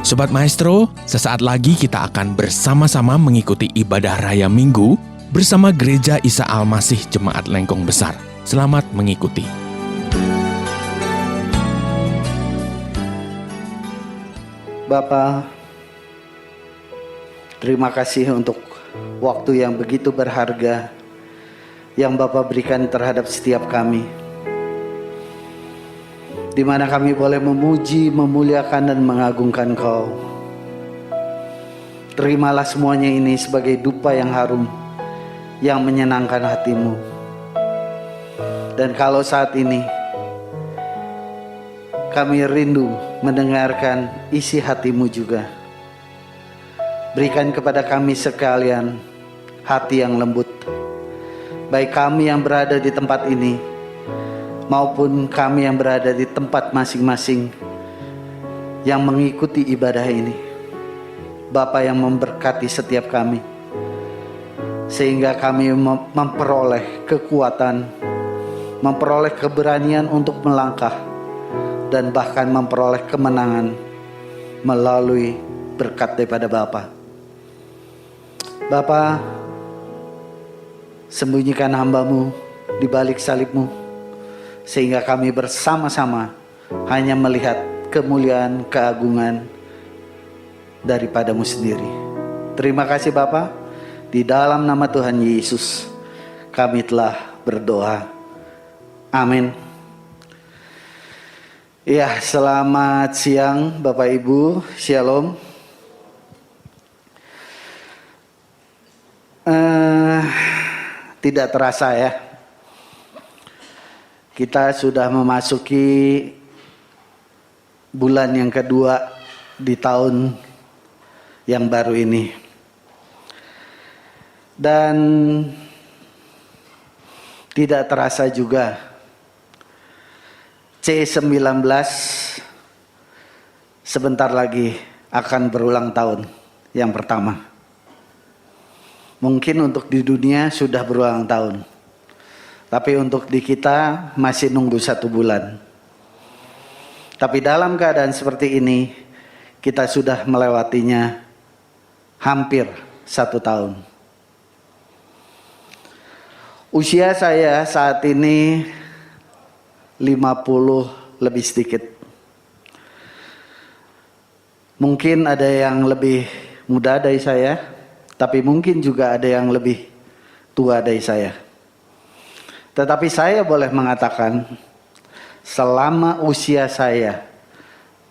Sobat Maestro, sesaat lagi kita akan bersama-sama mengikuti ibadah Raya Minggu bersama Gereja Isa Al-Masih Jemaat Lengkong Besar. Selamat mengikuti. Bapa, terima kasih untuk waktu yang begitu berharga yang Bapa berikan terhadap setiap kami, di mana kami boleh memuji, memuliakan dan mengagungkan Kau. Terimalah semuanya ini sebagai dupa yang harum yang menyenangkan hati-Mu. Dan kalau saat ini kami rindu mendengarkan isi hati-Mu juga, berikan kepada kami sekalian hati yang lembut, baik kami yang berada di tempat ini maupun kami yang berada di tempat masing-masing yang mengikuti ibadah ini. Bapa yang memberkati setiap kami, sehingga kami memperoleh kekuatan, memperoleh keberanian untuk melangkah, dan bahkan memperoleh kemenangan melalui berkat daripada Bapa. Bapa, sembunyikan hamba-Mu di balik salib-Mu, sehingga kami bersama-sama hanya melihat kemuliaan, keagungan daripada-Mu sendiri. Terima kasih Bapa, di dalam nama Tuhan Yesus kami telah berdoa. Amin. Ya, selamat siang Bapak Ibu, Shalom. Tidak terasa ya, kita sudah memasuki bulan yang kedua di tahun yang baru ini. Dan tidak terasa juga C19 sebentar lagi akan berulang tahun yang pertama. Mungkin untuk di dunia sudah berulang tahun, tapi untuk di kita masih nunggu 1 bulan. Tapi dalam keadaan seperti ini, kita sudah melewatinya hampir 1 tahun. Usia saya saat ini 50 lebih sedikit. Mungkin ada yang lebih muda dari saya, tapi mungkin juga ada yang lebih tua dari saya. Tetapi saya boleh mengatakan, selama usia saya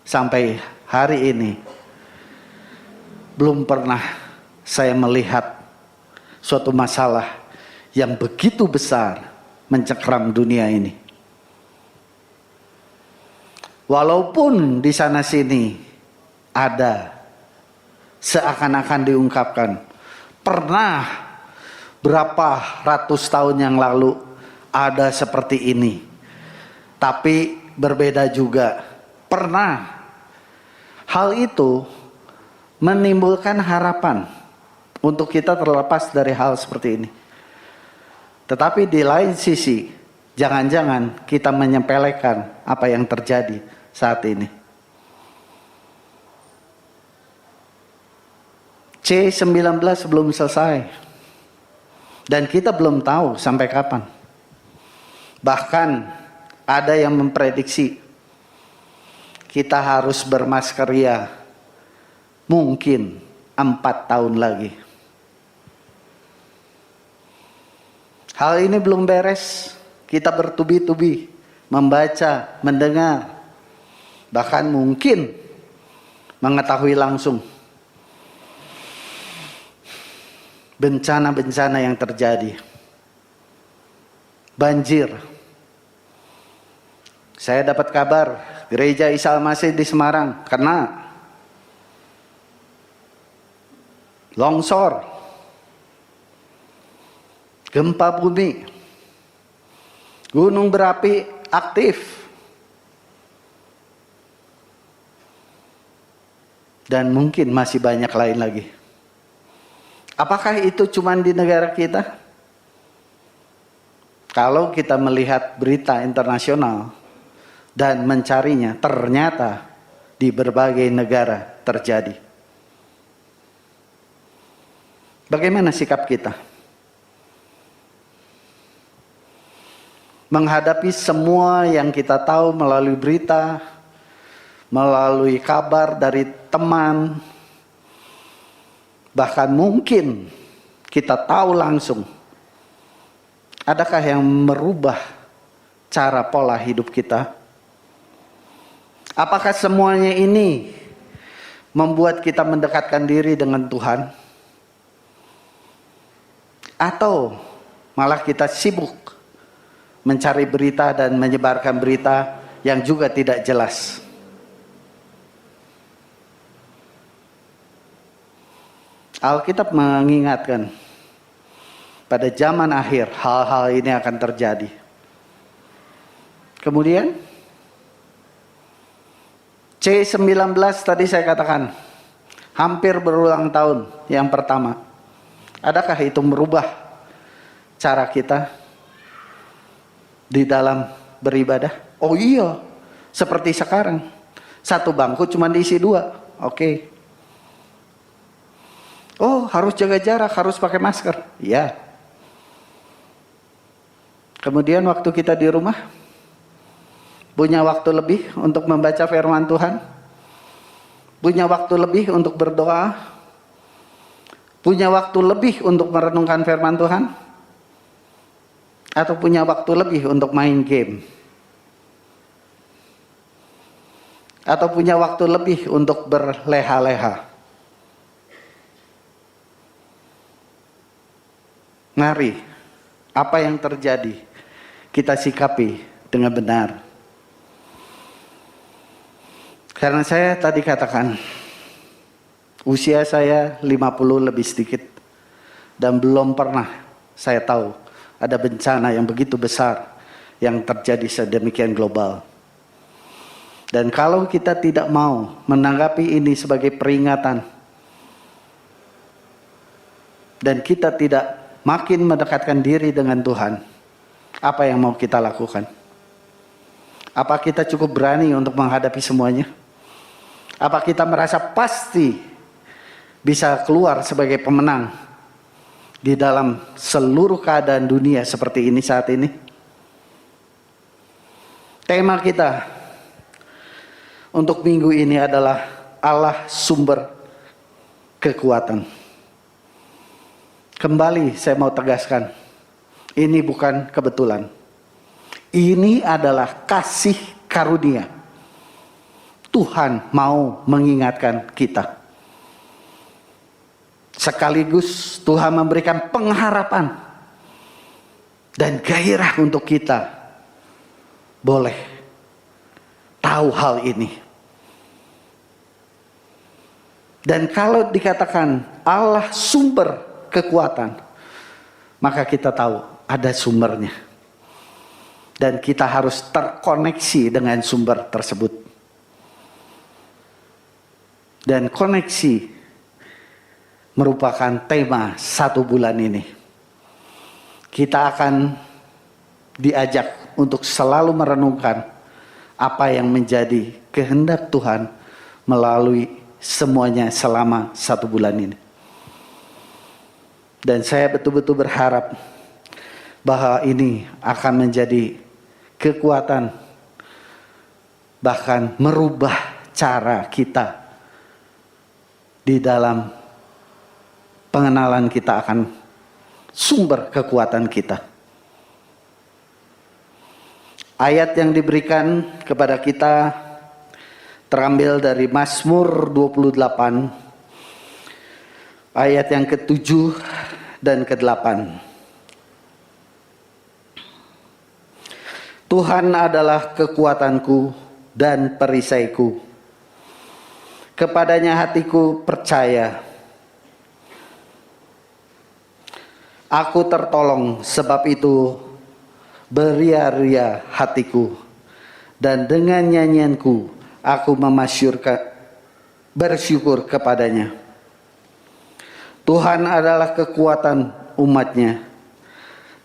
sampai hari ini, belum pernah saya melihat suatu masalah yang begitu besar mencekram dunia ini. Walaupun di sana sini ada seakan-akan diungkapkan, pernah berapa ratus tahun yang lalu ada seperti ini, tapi berbeda juga. Pernah. Hal itu menimbulkan harapan untuk kita terlepas dari hal seperti ini. Tetapi di lain sisi, jangan-jangan kita menyepelekan apa yang terjadi saat ini. C19 belum selesai, dan kita belum tahu sampai kapan. Bahkan ada yang memprediksi kita harus bermaskeria mungkin 4 tahun lagi. Hal ini belum beres. Kita bertubi-tubi membaca, mendengar, bahkan mungkin mengetahui langsung bencana-bencana yang terjadi. Banjir. Saya dapat kabar Gereja Isa Al-Masih di Semarang kena longsor, gempa bumi, gunung berapi aktif, dan mungkin masih banyak lain lagi. Apakah itu cuma di negara kita? Kalau kita melihat berita internasional dan mencarinya, ternyata di berbagai negara terjadi. Bagaimana sikap kita menghadapi semua yang kita tahu melalui berita, melalui kabar dari teman, bahkan mungkin kita tahu langsung? Adakah yang merubah cara pola hidup kita? Apakah semuanya ini membuat kita mendekatkan diri dengan Tuhan? Atau malah kita sibuk mencari berita dan menyebarkan berita yang juga tidak jelas? Alkitab mengingatkan, pada zaman akhir hal-hal ini akan terjadi. Kemudian C19 tadi saya katakan hampir berulang tahun yang pertama. Adakah itu merubah cara kita di dalam beribadah? Oh iya, seperti sekarang. Satu bangku cuma diisi 2. Oke. Oh, harus jaga jarak, harus pakai masker. Ya. Kemudian waktu kita di rumah, punya waktu lebih untuk membaca firman Tuhan, punya waktu lebih untuk berdoa, punya waktu lebih untuk merenungkan firman Tuhan, atau punya waktu lebih untuk main game, atau punya waktu lebih untuk berleha-leha. Mari, apa yang terjadi kita sikapi dengan benar. Karena saya tadi katakan, usia saya 50 lebih sedikit, dan belum pernah saya tahu ada bencana yang begitu besar yang terjadi sedemikian global. Dan kalau kita tidak mau menanggapi ini sebagai peringatan, dan kita tidak makin mendekatkan diri dengan Tuhan, apa yang mau kita lakukan? Apa kita cukup berani untuk menghadapi semuanya? Apa kita merasa pasti bisa keluar sebagai pemenang di dalam seluruh keadaan dunia seperti ini saat ini? Tema kita untuk minggu ini adalah Allah sumber kekuatan. Kembali saya mau tegaskan, ini bukan kebetulan. Ini adalah kasih karunia. Tuhan mau mengingatkan kita. Sekaligus Tuhan memberikan pengharapan dan gairah untuk kita boleh tahu hal ini. Dan kalau dikatakan Allah sumber kekuatan, maka kita tahu ada sumbernya. Dan kita harus terkoneksi dengan sumber tersebut. Dan koneksi merupakan tema 1 bulan ini. Kita akan diajak untuk selalu merenungkan apa yang menjadi kehendak Tuhan melalui semuanya selama 1 bulan ini. Dan saya betul-betul berharap bahwa ini akan menjadi kekuatan, bahkan merubah cara kita di dalam pengenalan kita akan sumber kekuatan kita. Ayat yang diberikan kepada kita terambil dari Mazmur 28, ayat yang ke-7 dan ke-8. Tuhan adalah kekuatanku dan perisaiku. Kepadanya hatiku percaya. Aku tertolong, sebab itu beria-ria hatiku. Dan dengan nyanyianku aku bersyukur kepadanya. Tuhan adalah kekuatan umatnya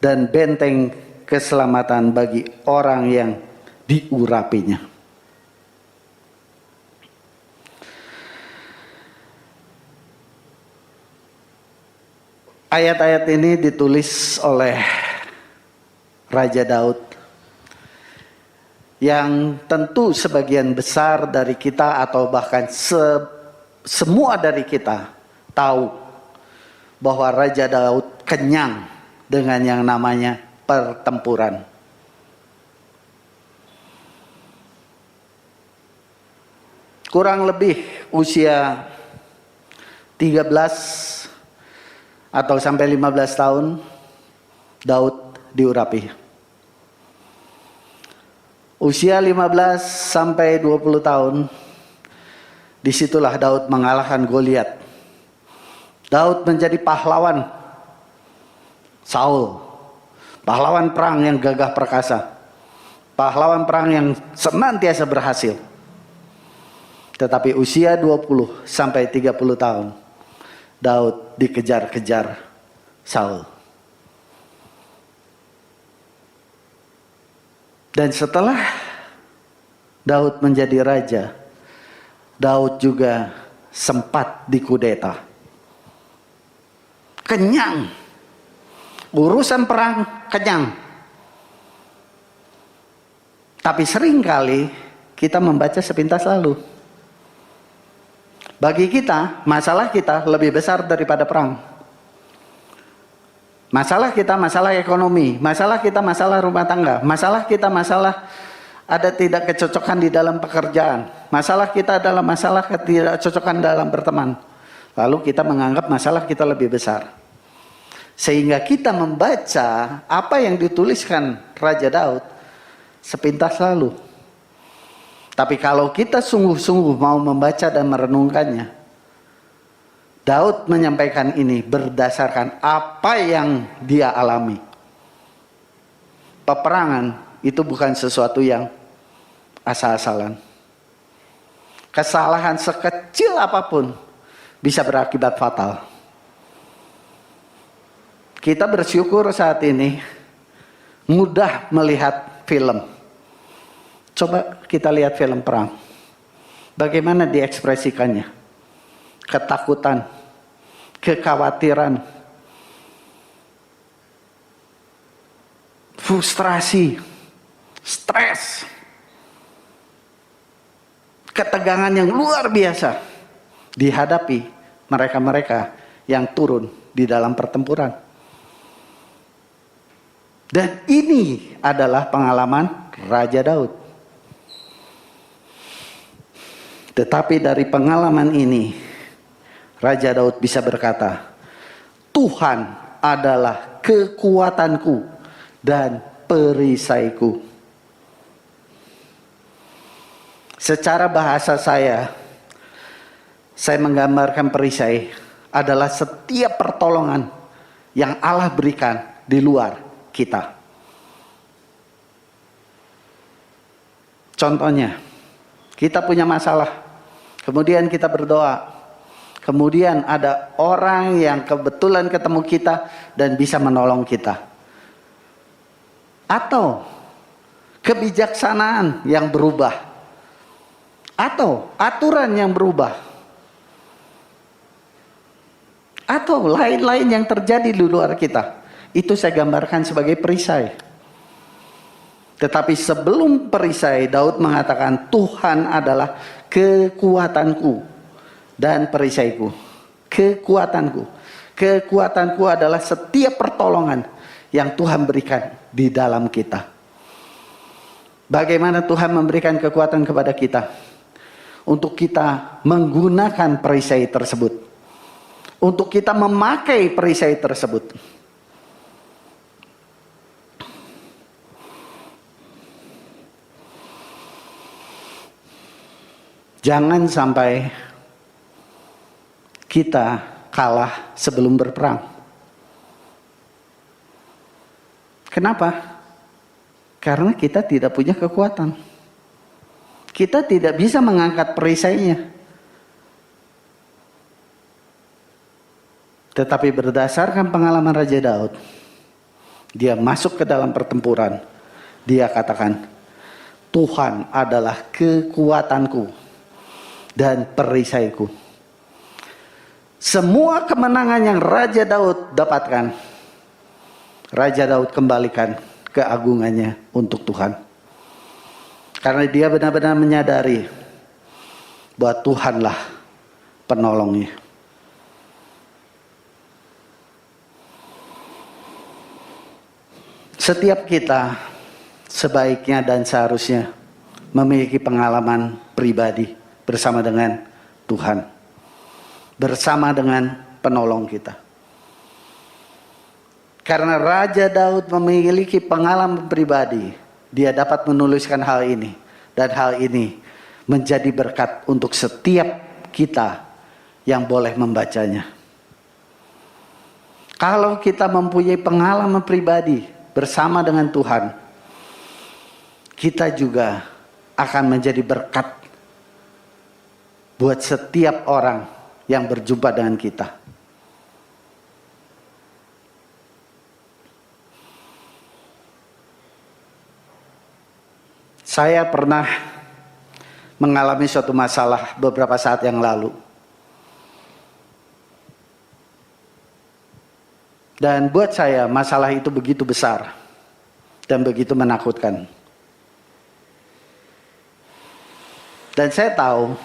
dan benteng keselamatan bagi orang yang diurapinya. Ayat-ayat ini ditulis oleh Raja Daud yang tentu sebagian besar dari kita atau bahkan semua dari kita tahu bahwa Raja Daud kenyang dengan yang namanya pertempuran. Kurang lebih usia 13 atau sampai 15 tahun Daud diurapi. Usia 15 sampai 20 tahun disitulah Daud mengalahkan Goliat. Daud menjadi pahlawan Saul, pahlawan perang yang gagah perkasa, pahlawan perang yang senantiasa berhasil. Tetapi usia 20 sampai 30 tahun Daud dikejar-kejar Saul. Dan setelah Daud menjadi raja, Daud juga sempat dikudeta. Kenyang. Urusan perang kenyang. Tapi seringkali kita membaca sepintas lalu. Bagi kita, masalah kita lebih besar daripada perang. Masalah kita, masalah ekonomi. Masalah kita, masalah rumah tangga. Masalah kita, masalah ada tidak kecocokan di dalam pekerjaan. Masalah kita adalah masalah ketidakcocokan dalam berteman. Lalu kita menganggap masalah kita lebih besar. Sehingga kita membaca apa yang dituliskan Raja Daud sepintas lalu. Tapi kalau kita sungguh-sungguh mau membaca dan merenungkannya, Daud menyampaikan ini berdasarkan apa yang dia alami. Peperangan itu bukan sesuatu yang asal-asalan. Kesalahan sekecil apapun bisa berakibat fatal. Kita bersyukur saat ini mudah melihat film. Coba kita lihat film perang. Bagaimana diekspresikannya? Ketakutan, kekhawatiran, frustrasi, stres, ketegangan yang luar biasa dihadapi mereka-mereka yang turun di dalam pertempuran. Dan ini adalah pengalaman Raja Daud. Tetapi dari pengalaman ini, Raja Daud bisa berkata, Tuhan adalah kekuatanku dan perisaiku. Secara bahasa saya menggambarkan perisai adalah setiap pertolongan yang Allah berikan di luar kita. Contohnya, kita punya masalah, kemudian kita berdoa, kemudian ada orang yang kebetulan ketemu kita dan bisa menolong kita. Atau kebijaksanaan yang berubah, atau aturan yang berubah, atau lain-lain yang terjadi di luar kita. Itu saya gambarkan sebagai perisai. Tetapi sebelum perisai, Daud mengatakan Tuhan adalah kekuatanku dan perisaiku. Kekuatanku. Kekuatanku adalah setiap pertolongan yang Tuhan berikan di dalam kita. Bagaimana Tuhan memberikan kekuatan kepada kita? Untuk kita menggunakan perisai tersebut. Untuk kita memakai perisai tersebut. Jangan sampai kita kalah sebelum berperang. Kenapa? Karena kita tidak punya kekuatan. Kita tidak bisa mengangkat perisainya. Tetapi berdasarkan pengalaman Raja Daud, dia masuk ke dalam pertempuran. Dia katakan, Tuhan adalah kekuatanku dan perisaiku. Semua kemenangan yang Raja Daud dapatkan, Raja Daud kembalikan keagungannya untuk Tuhan. Karena dia benar-benar menyadari bahwa Tuhanlah penolongnya. Setiap kita sebaiknya dan seharusnya memiliki pengalaman pribadi bersama dengan Tuhan, bersama dengan penolong kita. Karena Raja Daud memiliki pengalaman pribadi, dia dapat menuliskan hal ini, dan hal ini menjadi berkat untuk setiap kita yang boleh membacanya. Kalau kita mempunyai pengalaman pribadi bersama dengan Tuhan, kita juga akan menjadi berkat buat setiap orang yang berjumpa dengan kita. Saya pernah mengalami suatu masalah beberapa saat yang lalu. Dan buat saya masalah itu begitu besar dan begitu menakutkan. Dan saya tahu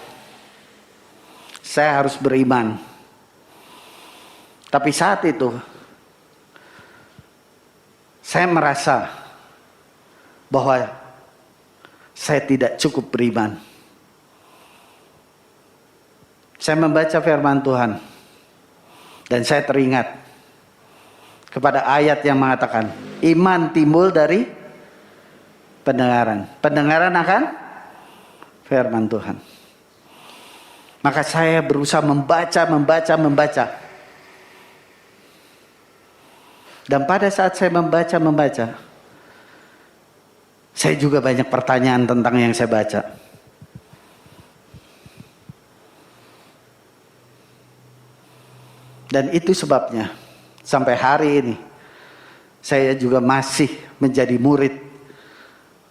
saya harus beriman. Tapi saat itu saya merasa bahwa saya tidak cukup beriman. Saya membaca firman Tuhan dan saya teringat kepada ayat yang mengatakan iman timbul dari pendengaran. Pendengaran akan firman Tuhan. Maka saya berusaha membaca. Dan pada saat saya membaca, saya juga banyak pertanyaan tentang yang saya baca. Dan itu sebabnya sampai hari ini saya juga masih menjadi murid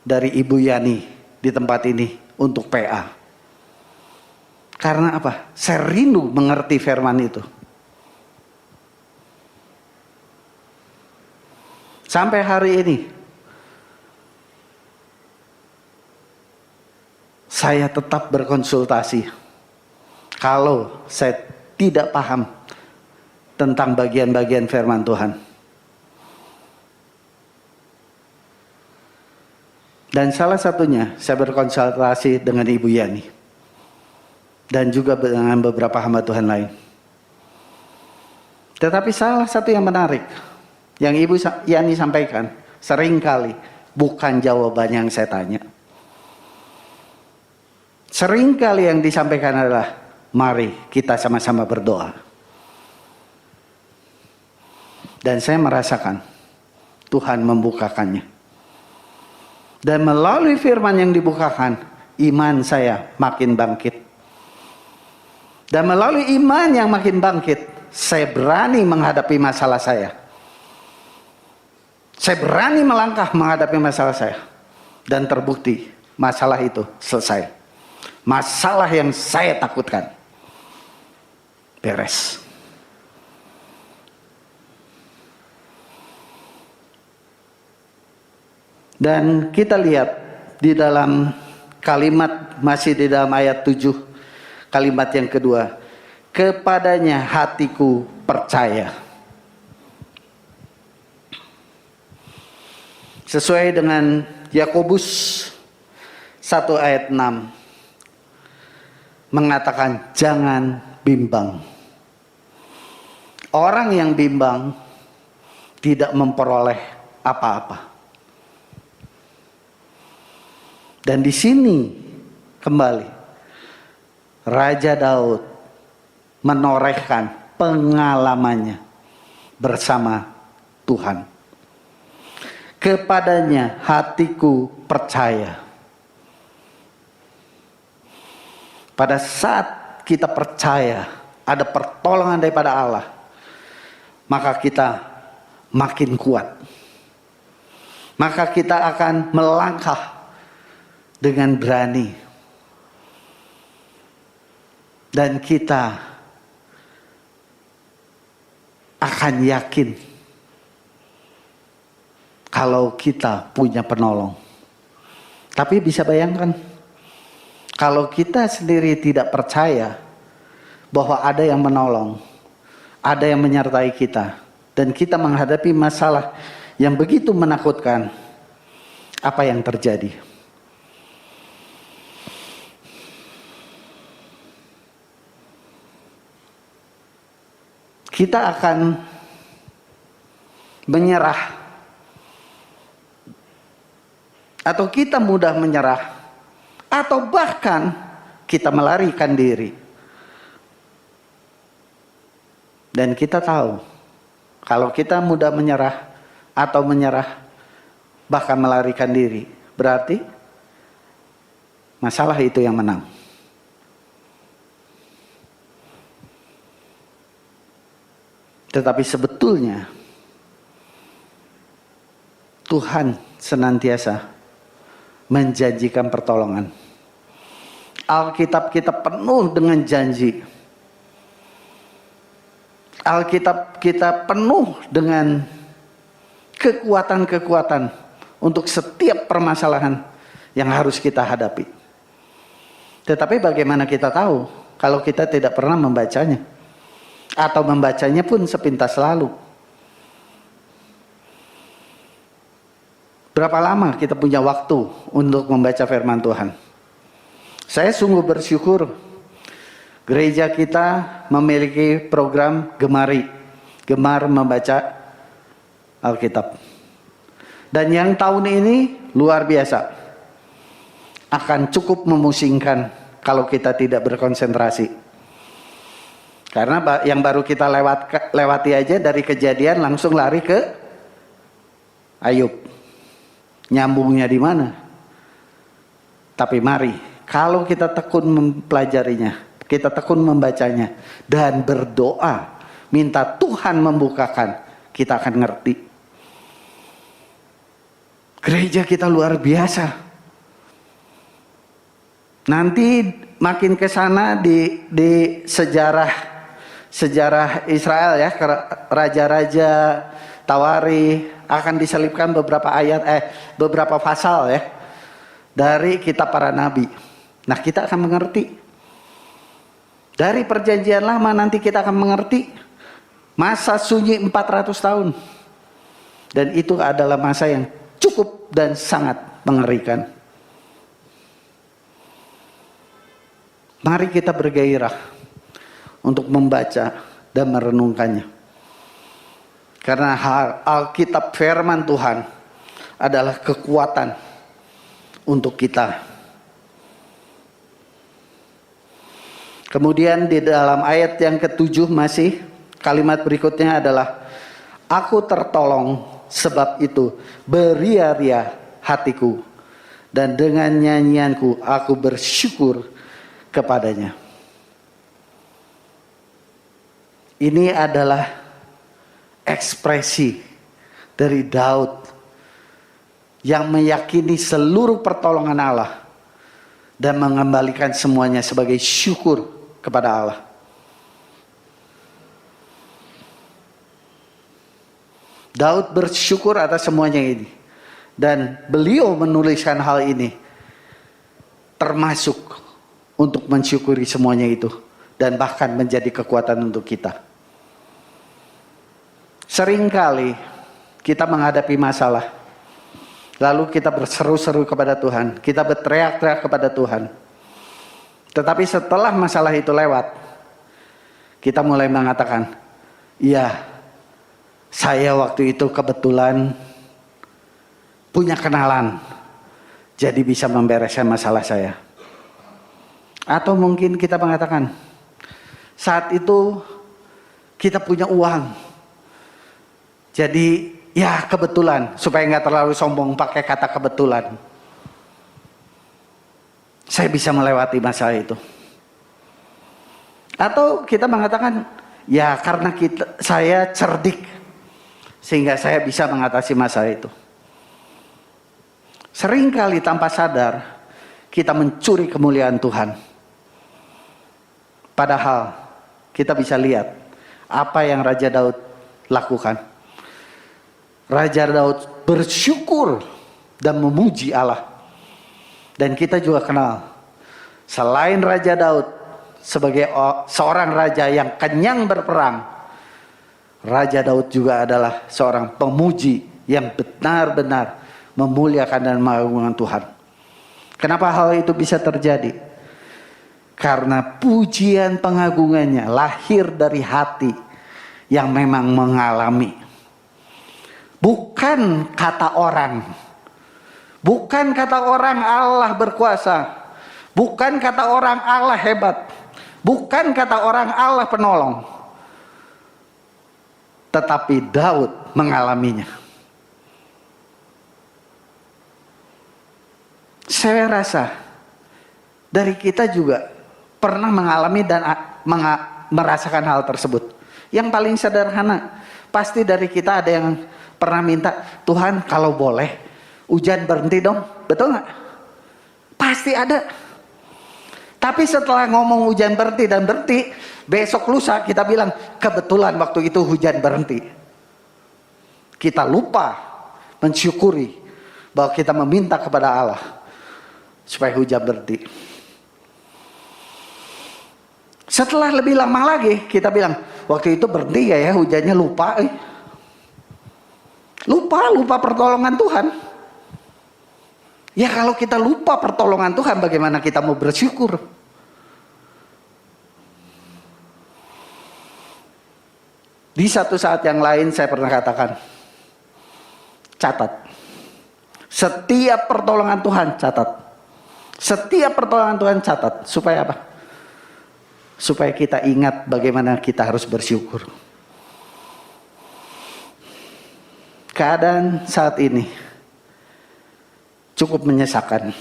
dari Ibu Yani di tempat ini untuk PA. Karena apa? Saya rindu mengerti firman itu. Sampai hari ini saya tetap berkonsultasi. Kalau saya tidak paham tentang bagian-bagian firman Tuhan. Dan salah satunya saya berkonsultasi dengan Ibu Yani. Dan juga dengan beberapa hamba Tuhan lain. Tetapi salah satu yang menarik, yang Ibu Yani sampaikan, seringkali bukan jawaban yang saya tanya. Seringkali yang disampaikan adalah, mari kita sama-sama berdoa. Dan saya merasakan Tuhan membukakannya. Dan melalui firman yang dibukakan, iman saya makin bangkit. Dan melalui iman yang makin bangkit, saya berani menghadapi masalah saya. Saya berani melangkah menghadapi masalah saya. Dan terbukti masalah itu selesai. Masalah yang saya takutkan beres. Dan kita lihat di dalam kalimat, masih di dalam ayat 7, kalimat yang kedua, kepadanya hatiku percaya. Sesuai dengan Yakobus 1 ayat 6 mengatakan jangan bimbang. Orang yang bimbang tidak memperoleh apa-apa. Dan di sini kembali Raja Daud menorehkan pengalamannya bersama Tuhan. Kepadanya hatiku percaya. Pada saat kita percaya ada pertolongan daripada Allah, maka kita makin kuat. Maka kita akan melangkah dengan berani. Dan kita akan yakin kalau kita punya penolong. Tapi bisa bayangkan, kalau kita sendiri tidak percaya bahwa ada yang menolong, ada yang menyertai kita, dan kita menghadapi masalah yang begitu menakutkan, apa yang terjadi? Kita akan menyerah, atau kita mudah menyerah, atau bahkan kita melarikan diri. Dan kita tahu, kalau kita mudah menyerah atau menyerah, bahkan melarikan diri, berarti masalah itu yang menang. Tetapi sebetulnya Tuhan senantiasa menjanjikan pertolongan. Alkitab kita penuh dengan janji. Alkitab kita penuh dengan kekuatan-kekuatan untuk setiap permasalahan yang harus kita hadapi. Tetapi bagaimana kita tahu kalau kita tidak pernah membacanya? Atau membacanya pun sepintas lalu. Berapa lama kita punya waktu untuk membaca firman Tuhan? Saya sungguh bersyukur gereja kita memiliki program Gemar membaca Alkitab. Dan yang tahun ini luar biasa. Akan cukup memusingkan kalau kita tidak berkonsentrasi. Karena yang baru kita lewati aja dari Kejadian langsung lari ke Ayub. Nyambungnya di mana? Tapi mari, kalau kita tekun mempelajarinya, kita tekun membacanya, dan berdoa, minta Tuhan membukakan, kita akan ngerti. Gereja kita luar biasa. Nanti makin ke sana di sejarah Israel ya, raja-raja Tawari akan diselipkan beberapa pasal ya dari kitab para nabi. Nah, kita akan mengerti. Dari perjanjian lama nanti kita akan mengerti masa sunyi 400 tahun. Dan itu adalah masa yang cukup dan sangat mengerikan. Mari kita bergairah untuk membaca dan merenungkannya. Karena Alkitab firman Tuhan adalah kekuatan untuk kita. Kemudian di dalam ayat yang ke-7 masih kalimat berikutnya adalah aku tertolong, sebab itu beria-ria hatiku, dan dengan nyanyianku aku bersyukur kepadanya. Ini adalah ekspresi dari Daud yang meyakini seluruh pertolongan Allah dan mengembalikan semuanya sebagai syukur kepada Allah. Daud bersyukur atas semuanya ini, dan beliau menuliskan hal ini termasuk untuk mensyukuri semuanya itu, dan bahkan menjadi kekuatan untuk kita. Seringkali kita menghadapi masalah, lalu kita berseru-seru kepada Tuhan, kita berteriak-teriak kepada Tuhan. Tetapi setelah masalah itu lewat, kita mulai mengatakan, iya, saya waktu itu kebetulan punya kenalan, jadi bisa membereskan masalah saya. Atau mungkin kita mengatakan, saat itu kita punya uang, jadi ya kebetulan, supaya nggak terlalu sombong pakai kata kebetulan, saya bisa melewati masalah itu. Atau kita mengatakan, ya karena saya cerdik, sehingga saya bisa mengatasi masalah itu. Seringkali tanpa sadar, kita mencuri kemuliaan Tuhan. Padahal kita bisa lihat apa yang Raja Daud lakukan. Raja Daud bersyukur dan memuji Allah. Dan kita juga kenal, selain Raja Daud sebagai seorang raja yang kenyang berperang, Raja Daud juga adalah seorang pemuji yang benar-benar memuliakan dan mengagungkan Tuhan. Kenapa hal itu bisa terjadi? Karena pujian pengagungannya lahir dari hati yang memang mengalami. Bukan kata orang. Bukan kata orang Allah berkuasa. Bukan kata orang Allah hebat. Bukan kata orang Allah penolong. Tetapi Daud mengalaminya. Saya rasa dari kita juga pernah mengalami dan merasakan hal tersebut. Yang paling sederhana, pasti dari kita ada yang pernah minta, Tuhan kalau boleh hujan berhenti dong. Betul nggak? Pasti ada. Tapi setelah ngomong hujan berhenti dan berhenti, besok lusa kita bilang kebetulan waktu itu hujan berhenti. Kita lupa mensyukuri bahwa kita meminta kepada Allah supaya hujan berhenti. Setelah lebih lama lagi kita bilang waktu itu berhenti ya hujannya, lupa. Lupa pertolongan Tuhan. Ya kalau kita lupa pertolongan Tuhan, bagaimana kita mau bersyukur? Di satu saat yang lain saya pernah katakan, catat. Setiap pertolongan Tuhan catat. Setiap pertolongan Tuhan catat. Supaya apa? Supaya kita ingat bagaimana kita harus bersyukur. Keadaan saat ini cukup menyesakan.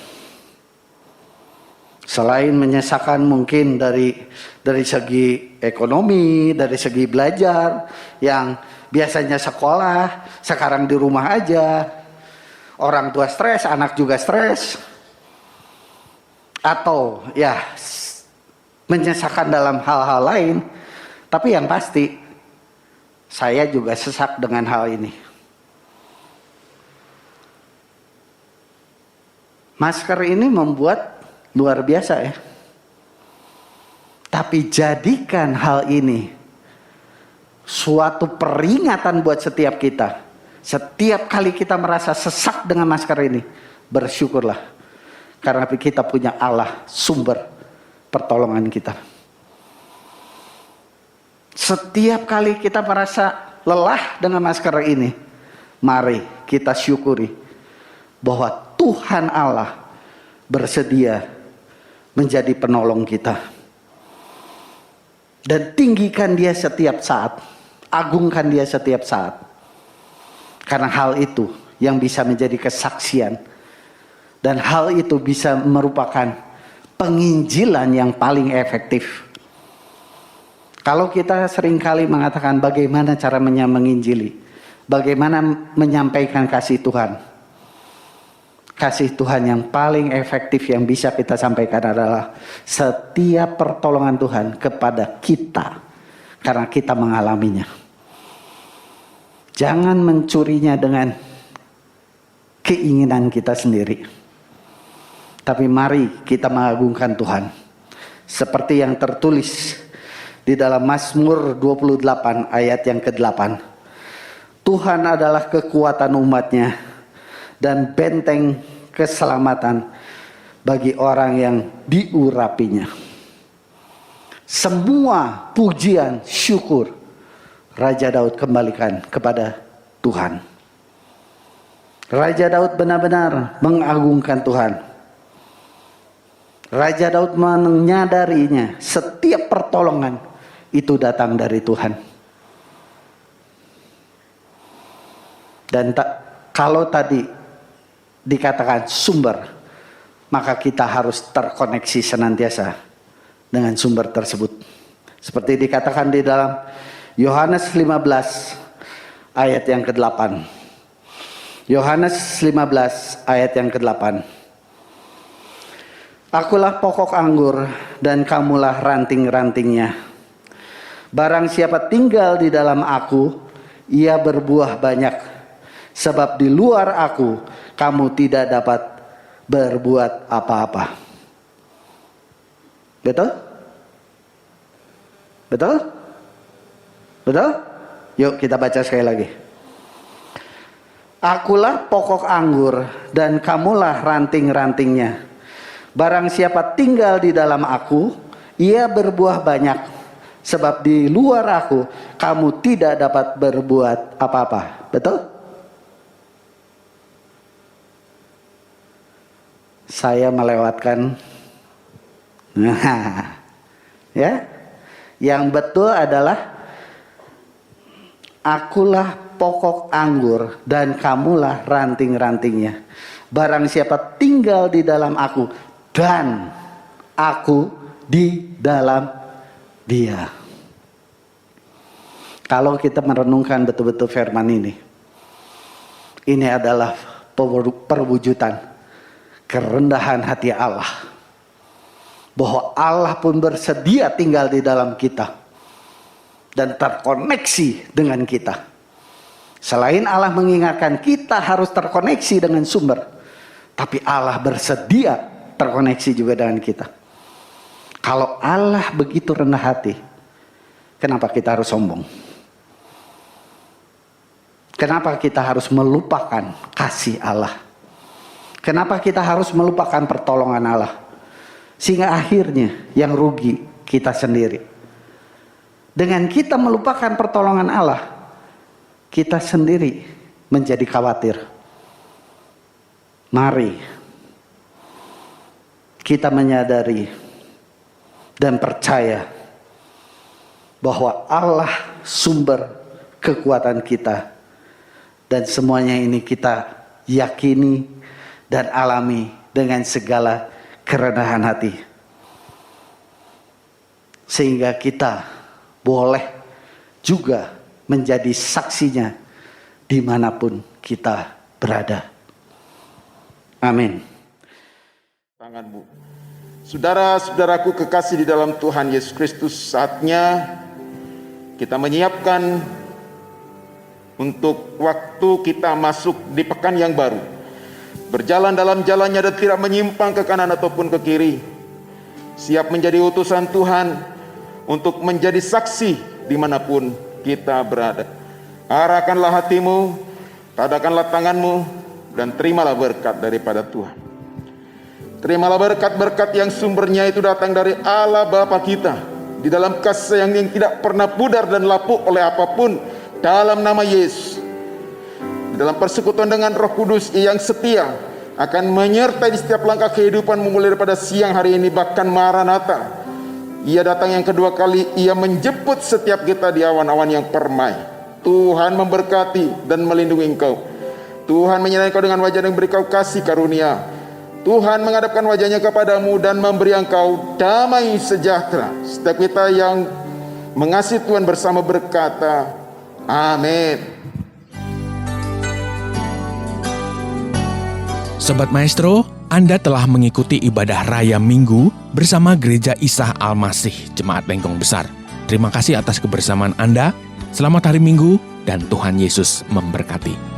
Selain menyesakan mungkin dari segi ekonomi, dari segi belajar, yang biasanya sekolah, sekarang di rumah aja. Orang tua stres, anak juga stres. Atau ya menyesakan dalam hal-hal lain. Tapi yang pasti saya juga sesak dengan hal ini. Masker ini membuat luar biasa ya. Tapi jadikan hal ini suatu peringatan buat setiap kita. Setiap kali kita merasa sesak dengan masker ini, bersyukurlah. Karena kita punya Allah, sumber pertolongan kita. Setiap kali kita merasa lelah dengan masker ini, mari kita syukuri bahwa Tuhan Allah bersedia menjadi penolong kita. Dan tinggikan dia setiap saat, agungkan dia setiap saat. Karena hal itu yang bisa menjadi kesaksian. Dan hal itu bisa merupakan penginjilan yang paling efektif. Kalau kita seringkali mengatakan bagaimana cara menginjili, bagaimana menyampaikan kasih Tuhan. Kasih Tuhan yang paling efektif yang bisa kita sampaikan adalah setiap pertolongan Tuhan kepada kita. Karena kita mengalaminya. Jangan mencurinya dengan keinginan kita sendiri. Tapi mari kita mengagungkan Tuhan. Seperti yang tertulis di dalam Mazmur 28 ayat yang ke-8. Tuhan adalah kekuatan umatnya dan benteng keselamatan bagi orang yang diurapinya. Semua pujian syukur Raja Daud kembalikan kepada Tuhan. Raja Daud benar-benar mengagungkan Tuhan. Raja Daud menyadarinya setiap pertolongan itu datang dari Tuhan. Dan kalau tadi dikatakan sumber, maka kita harus terkoneksi senantiasa dengan sumber tersebut. Seperti dikatakan di dalam Yohanes 15 ayat yang ke-8. Yohanes 15 ayat yang ke-8. Akulah pokok anggur dan kamulah ranting-rantingnya. Barang siapa tinggal di dalam aku ia berbuah banyak. Sebab di luar aku, kamu tidak dapat berbuat apa-apa. Betul? Betul? Betul? Yuk kita baca sekali lagi. Akulah pokok anggur dan kamulah ranting-rantingnya. Barang siapa tinggal di dalam aku, ia berbuah banyak. Sebab di luar aku, kamu tidak dapat berbuat apa-apa. Betul? Saya melewatkan. Nah, ya. Yang betul adalah akulah pokok anggur dan kamulah ranting-rantingnya. Barang siapa tinggal di dalam aku dan aku di dalam dia. Kalau kita merenungkan betul-betul firman ini adalah perwujudan kerendahan hati Allah. Bahwa Allah pun bersedia tinggal di dalam kita dan terkoneksi dengan kita. Selain Allah mengingatkan kita harus terkoneksi dengan sumber, tapi Allah bersedia terkoneksi juga dengan kita. Kalau Allah begitu rendah hati, kenapa kita harus sombong? Kenapa kita harus melupakan kasih Allah? Kenapa kita harus melupakan pertolongan Allah? Sehingga akhirnya yang rugi kita sendiri. Dengan kita melupakan pertolongan Allah, kita sendiri menjadi khawatir. Mari kita menyadari dan percaya bahwa Allah sumber kekuatan kita. Dan semuanya ini kita yakini dan alami dengan segala kerendahan hati. Sehingga kita boleh juga menjadi saksinya dimanapun kita berada. Amin. Tanganmu. Saudara-saudaraku kekasih di dalam Tuhan Yesus Kristus, saatnya kita menyiapkan untuk waktu kita masuk di pekan yang baru. Berjalan dalam jalannya dan tidak menyimpang ke kanan ataupun ke kiri. Siap menjadi utusan Tuhan untuk menjadi saksi dimanapun kita berada. Arahkanlah hatimu, tadahkanlah tanganmu, dan terimalah berkat daripada Tuhan. Terimalah berkat-berkat yang sumbernya itu datang dari Allah Bapa kita, di dalam kasih sayang yang tidak pernah pudar dan lapuk oleh apapun, dalam nama Yesus. Di dalam persekutuan dengan Roh Kudus yang setia akan menyertai di setiap langkah kehidupanmu mulai daripada siang hari ini, bahkan Maranatha. Ia datang yang kedua kali, ia menjemput setiap kita di awan-awan yang permai. Tuhan memberkati dan melindungi engkau. Tuhan menyertai engkau dengan wajah yang beri kau kasih karunia. Tuhan menghadapkan wajahnya kepadamu dan memberi engkau damai sejahtera. Setiap kita yang mengasihi Tuhan bersama berkata, amin. Sobat Maestro, Anda telah mengikuti ibadah Raya Minggu bersama Gereja Isa Al-Masih Jemaat Lengkong Besar. Terima kasih atas kebersamaan Anda. Selamat hari Minggu dan Tuhan Yesus memberkati.